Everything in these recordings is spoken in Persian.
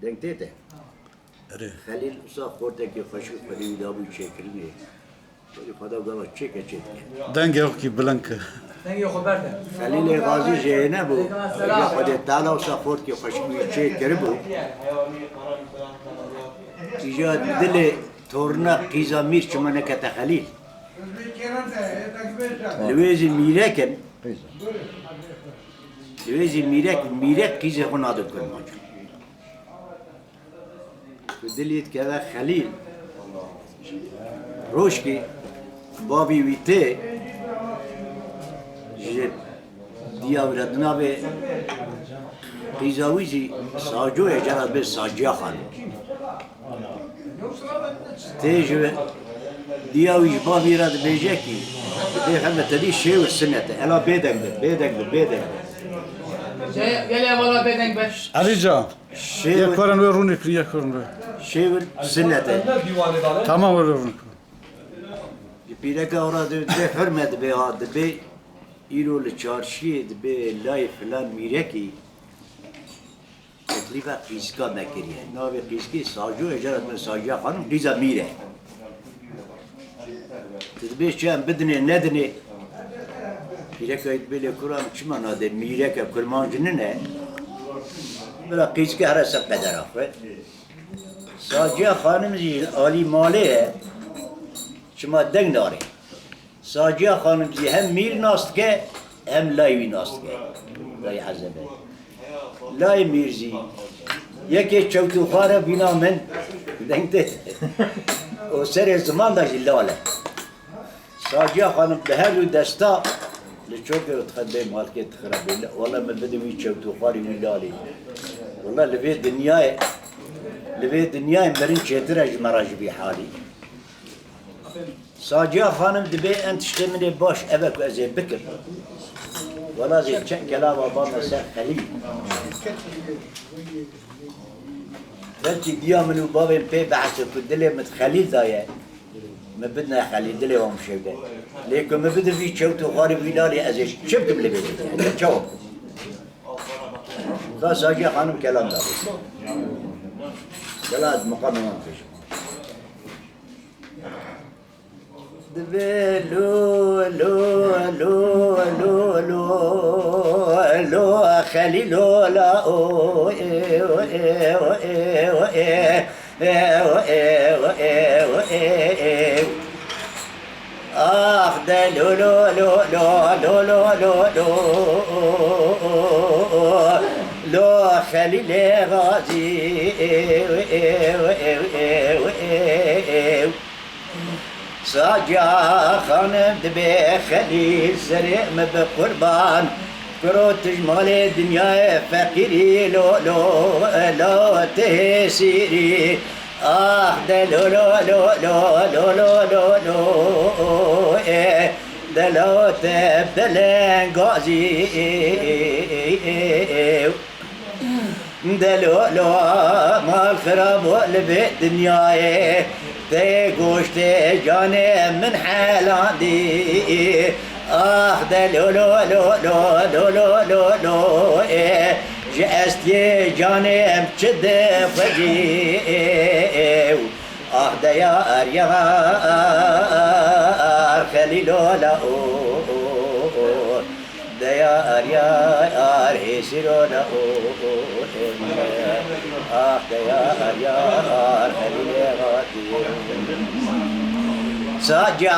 دنگتیته اره خلیل اصلا خورده که خشک خلیل دابو چکرینه ولی خدا گفت چک دنگ او کی بلنک دنگی خود برده خلیل غازی جه نبود اگه خود تعالی اصلا خورد که خشک چکر بود ایجاد دل تورنا قیزا میر چما نکت خلیل لویزی میرکن لویزی میرک قیزه خون عادت کن ماجو دلیت که خلیل روش کی بابی ویته جد دیاوردنا به قیزاویزی ساجوه جرد به ساجیا خانم تيجي دياوي بابي راد بيجاكي بدي خدمة تدي شيء والسنة أنا بيدك گل اولا بدنگ بش علی جان شيء یک کارن و رونی کری یک کارن و شيء والسنة تمام و رونی بيدك أوراد ده حرمة بهاد بي يرو لچارشي بي لاي فلان ميركي تكليفة قيسكا مكريه ناوي قيسكي ساجو إجارة من ساجيا خانم ديزا ميره تدبيش كان بدني ندني بيرك يتبلي كرام شما نادر ميرك كرمان جننه بلا قيسكي هرسا قدر أخوة ساجيا خانم زي آلي ماليه شما دنگ داره ساجيا خانم زي هم مير ناستكه هم لايوي ناستكه لاي عزبه لاي ميرزي يكي چوتو خاره بنا من دنگته و سر زمان دا جلاله ساجيا خانم بهر دستا لچوك تخدي مالكي تخرب والله من بدي وي چوتو خاري ولالي والله لبي دنيا مرين چترج مراجبي حالي ساجيا خانم دبي انت شتمني باش ابك ازي بكر ولا زي كلام بابا سر خليل بلكي ديا منو بابا بي بحث كدلي متخليل دايه ما بدنا خليل دلي ومشي ده ليكو ما بده في شوتو غارب ولالي ازي شبك بلي بيجي جواب خلاص اجي خانم كلام ده كلام مقام ما فيش لو لو لو لو لو لو خليل لا او اخ ده لو لو لو لو لو لو لو لو لو خليل غازي ساجا خانم دبي خليل سريم بقربان كرو تجمال الدنيا فقيري لو لو لو تهسيري ده لو لو لو لو لو لو لو لو ده لو تبدلن غازي ده لو لو مال خراب لبيت دنياي تے گوشت جانے من حالاندی دے لو لو لو لو لو لو لو لو جست یہ جانے چد فجی دے یار یار خلیلو لاو دے یار یار حسرو لاو دے یار یار خلیلو ساجا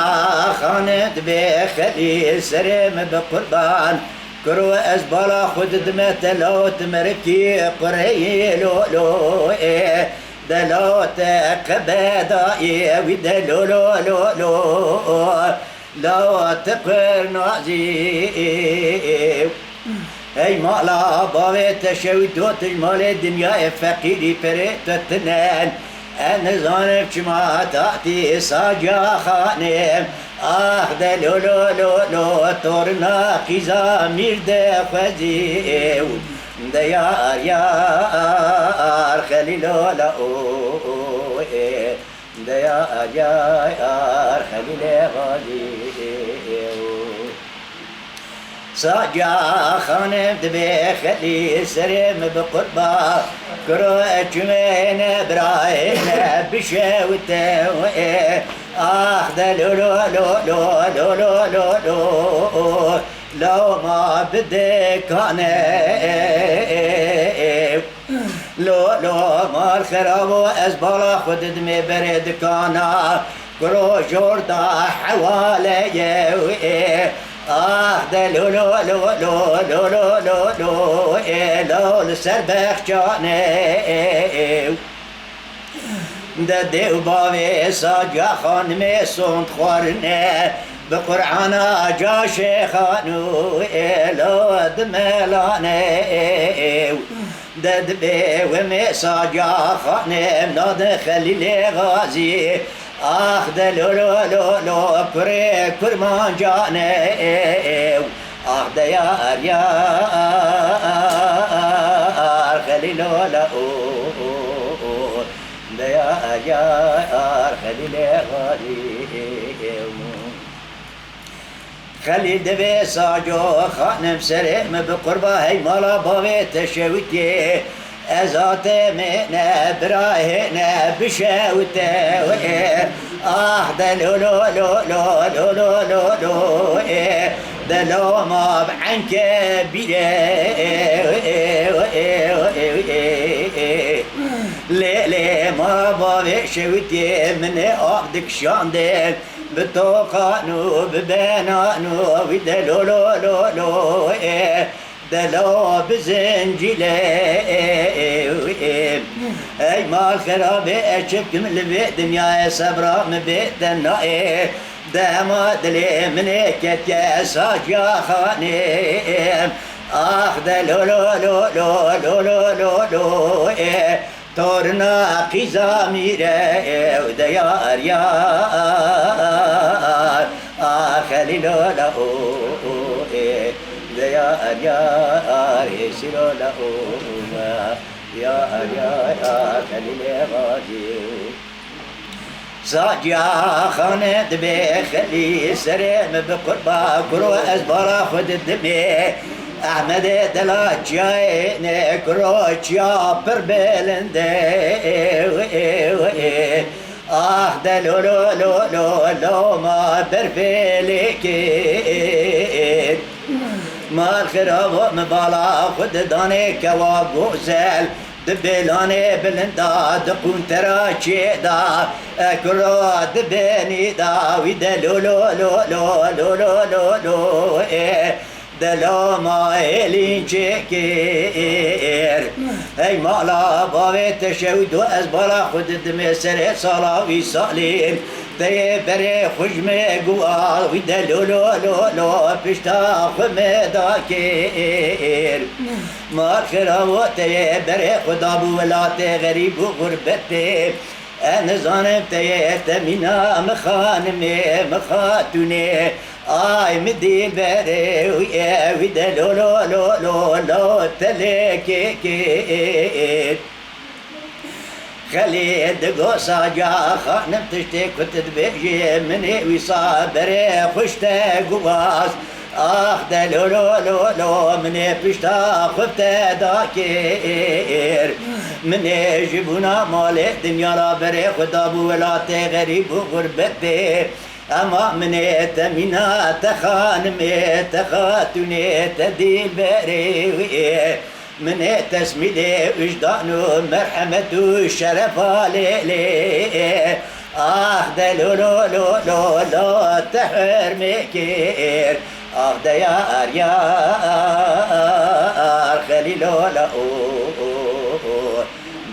خانت بخليل سرم بقربان كرو أزبالا خد دمت لو تمركي قري لو لو دلوت قبادائي ودلو لو لو لو لو تقر نازي اي مالا باوي تشويتو تجمال الدنيا فقيري فريت التنان أنا زانب شما تأتي ساجا خانم ده لو لو لو لو تورنا قيزا ميرد خزيو ده يار يار خليلو لاو ده يار يار خليل غازيو ساجا خانم دبي خلي سرم بقربا كرو اجمين براين بشوته لو لو لو لو لو لو لو لو لو ما بدك انا لو لو ما الخراب وازبالا خد دمي برد كانا كرو جوردا حوالي لو لو لو لو لو لو لو لو لو لسربخ جاني ددي وبابي ساجا خان ميسون خوارني بقرعانا جا شيخانو لو دملاني ددبي ومساجا خان مناد خليلي غازي لو لو لو لو كري كرمان جاني ديار يا خليل لا ديار يا خليل غالي خليل دبي ساجو خانم سرم بقربا هي مالا بابي تشوتي ازات من براهنا بشوته لو لو لو لو لو لو لو لو دلو ما بعنك بيه ليلي ما بابي شوتي من اخدك شاندك بتوقانو ببنانو ودلو لو لو لو دلو بزنجلي اي مال خرابي اشبك من البيت دنيا صبرا من بيت النائي دما دلي من كت يا ساجا خانم دلو لو لو لو لو لو لو لو تورنا قزاميره وديار يا خليل لا ديار يا رسول لا يا خليل غادي ساجا خانت بخلي سرم بقربا كرو ازبارا خد الدمي احمد دلاجين كروتشا بربلنده دلو لو لو لو لو ما برفلكين ما الخراب مبالا خد داني كوا غوزل دبلاني بلندا دقون تراجي دا كرو دبني دا ويدلو لو لو لو لو لو لو لو دلو ما إلين جكير هاي مالا بابي تشود وأزبالا خد دمي سري صلاوي صالين دي بري خجمي قوال ويدلو لو لو لو بشتا خمي داكير ما خراوتي بري خدابو ولاتي غريب وغربتي أنا ظانم تيتمينا مخانمي مخاتوني مدي بري ويا ويدا لو لو لو لو لو تلكيكيت خليد قوصا جا خانم تشتك وتدبيجي مني ويصابري خشتا قواس دلو لو لو لو مني بشتا خفتا داكير مني جبونا مالي دنيا رابري خدابو ولاتي غريب وغربتي أما مني تمينا تخانمي تخاتوني تديل بري مني تسميلي وجدانو مرحمتو شرفا ليلي دلو لو لو لو لو تحر مكير ديار يا خليل لا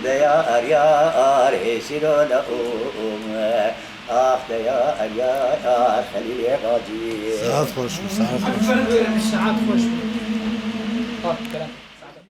ديار يا رسول لا ديار يا خليل غادي ساعات خوش ساعات خوش ساعات خوش